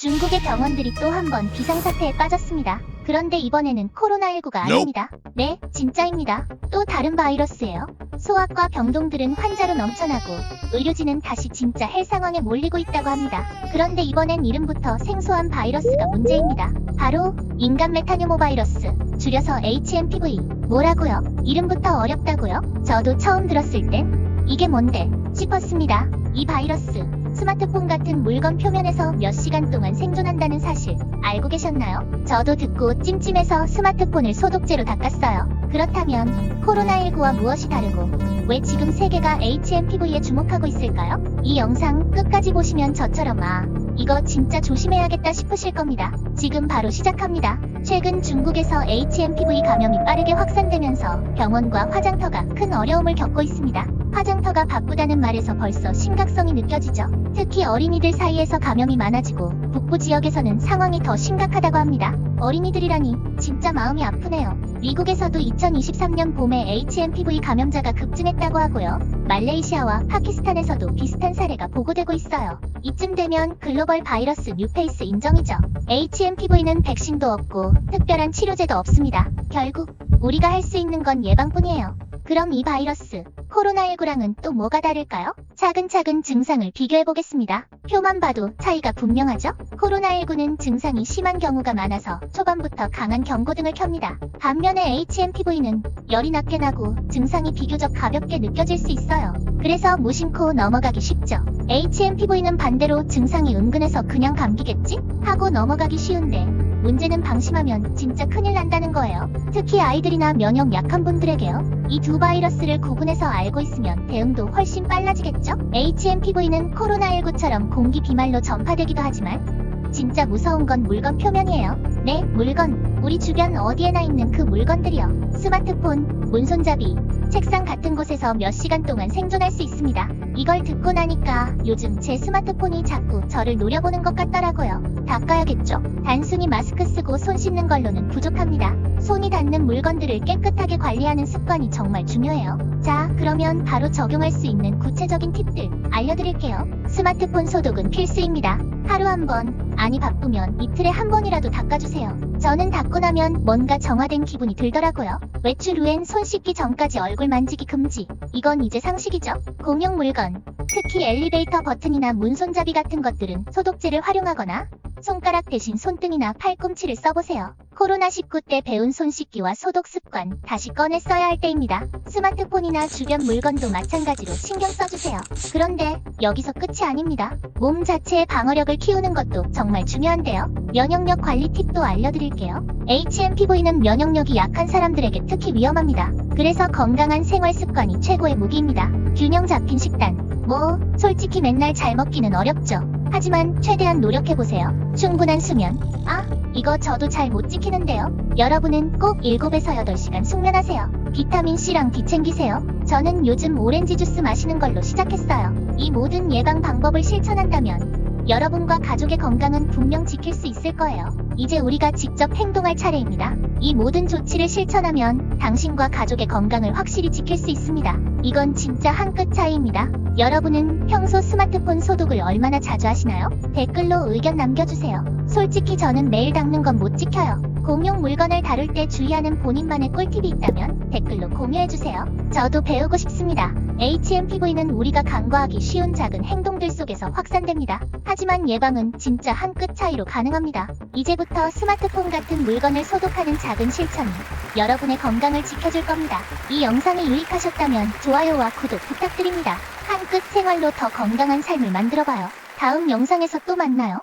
중국의 병원들이 또 한 번 비상사태에 빠졌습니다. 그런데 이번에는 코로나19가 아닙니다. 네, 진짜입니다. 또 다른 바이러스예요. 소아과 병동들은 환자로 넘쳐나고 의료진은 다시 진짜 헬 상황에 몰리고 있다고 합니다. 그런데 이번엔 이름부터 생소한 바이러스가 문제입니다. 바로 인간 메타뉴모 바이러스, 줄여서 HMPV. 뭐라고요? 이름부터 어렵다고요? 저도 처음 들었을 땐 이게 뭔데 싶었습니다. 이 바이러스, 스마트폰 같은 물건 표면에서 몇 시간 동안 생존한다는 사실 알고 계셨나요? 저도 듣고 찜찜해서 스마트폰을 소독제로 닦았어요. 그렇다면 코로나19와 무엇이 다르고 왜 지금 세계가 HMPV에 주목하고 있을까요? 이 영상 끝까지 보시면 저처럼 이거 진짜 조심해야겠다 싶으실 겁니다. 지금 바로 시작합니다. 최근 중국에서 HMPV 감염이 빠르게 확산되면서 병원과 화장터가 큰 어려움을 겪고 있습니다. 화장터가 바쁘다는 말에서 벌써 심각성이 느껴지죠. 특히 어린이들 사이에서 감염이 많아지고 북부 지역에서는 상황이 더 심각하다고 합니다. 어린이들이라니 진짜 마음이 아프네요. 미국에서도 2023년 봄에 HMPV 감염자가 급증했다고 하고요. 말레이시아와 파키스탄에서도 비슷한 사례가 보고되고 있어요. 이쯤 되면 글로벌 바이러스 뉴페이스 인정이죠. HMPV는 백신도 없고 특별한 치료제도 없습니다. 결국 우리가 할 수 있는 건 예방뿐이에요. 그럼 이 바이러스, 코로나19랑은 또 뭐가 다를까요? 차근차근 증상을 비교해보겠습니다. 표만 봐도 차이가 분명하죠? 코로나19는 증상이 심한 경우가 많아서 초반부터 강한 경고등을 켭니다. 반면에 HMPV는 열이 낮게 나고 증상이 비교적 가볍게 느껴질 수 있어요. 그래서 무심코 넘어가기 쉽죠. HMPV는 반대로 증상이 은근해서 그냥 감기겠지? 하고 넘어가기 쉬운데 문제는 방심하면 진짜 큰일 난다는 거예요. 특히 아이들이나 면역 약한 분들에게요. 이 두 바이러스를 구분해서 알고 있으면 대응도 훨씬 빨라지겠죠? HMPV는 코로나19처럼 공기 비말로 전파되기도 하지만 진짜 무서운 건 물건 표면이에요. 네, 물건. 우리 주변 어디에나 있는 그 물건들이요. 스마트폰, 문손잡이, 책상 같은 곳에서 몇 시간 동안 생존할 수 있습니다. 이걸 듣고 나니까 요즘 제 스마트폰이 자꾸 저를 노려보는 것 같더라고요. 닦아야겠죠? 단순히 마스크 쓰고 손 씻는 걸로는 부족합니다. 손이 닿는 물건들을 깨끗하게 관리하는 습관이 정말 중요해요. 자, 그러면 바로 적용할 수 있는 구체적인 팁들 알려드릴게요. 스마트폰 소독은 필수입니다. 하루 한 번, 아니 바쁘면 이틀에 한 번이라도 닦아주세요. 저는 닦고 나면 뭔가 정화된 기분이 들더라고요. 외출 후엔 손 씻기 전까지 얼굴 만지기 금지. 이건 이제 상식이죠. 공용 물건, 특히 엘리베이터 버튼이나 문손잡이 같은 것들은 소독제를 활용하거나 손가락 대신 손등이나 팔꿈치를 써보세요. 코로나19 때 배운 손 씻기와 소독 습관 다시 꺼내 써야 할 때입니다. 스마트폰이나 주변 물건도 마찬가지로 신경 써주세요. 그런데 여기서 끝이 아닙니다. 몸 자체의 방어력을 키우는 것도 정말 중요한데요. 면역력 관리 팁도 알려드릴게요. HMPV는 면역력이 약한 사람들에게 특히 위험합니다. 그래서 건강한 생활 습관이 최고의 무기입니다. 균형 잡힌 식단. 솔직히 맨날 잘 먹기는 어렵죠. 하지만 최대한 노력해보세요. 충분한 수면. 이거 저도 잘 못 지키는데요. 여러분은 꼭 7에서 8시간 숙면하세요. 비타민C랑 D 챙기세요. 저는 요즘 오렌지 주스 마시는 걸로 시작했어요. 이 모든 예방 방법을 실천한다면 여러분과 가족의 건강은 분명 지킬 수 있을 거예요. 이제 우리가 직접 행동할 차례입니다. 이 모든 조치를 실천하면 당신과 가족의 건강을 확실히 지킬 수 있습니다. 이건 진짜 한 끗 차이입니다. 여러분은 평소 스마트폰 소독을 얼마나 자주 하시나요? 댓글로 의견 남겨주세요. 솔직히 저는 매일 닦는 건 못 지켜요. 공용 물건을 다룰 때 주의하는 본인만의 꿀팁이 있다면 댓글로 공유해주세요. 저도 배우고 싶습니다. HMPV는 우리가 간과하기 쉬운 작은 행동들 속에서 확산됩니다. 하지만 예방은 진짜 한 끗 차이로 가능합니다. 이제부터 스마트폰 같은 물건을 소독하는 작은 실천이 여러분의 건강을 지켜줄 겁니다. 이 영상이 유익하셨다면 좋아요와 구독 부탁드립니다. 한 끗 생활로 더 건강한 삶을 만들어봐요. 다음 영상에서 또 만나요.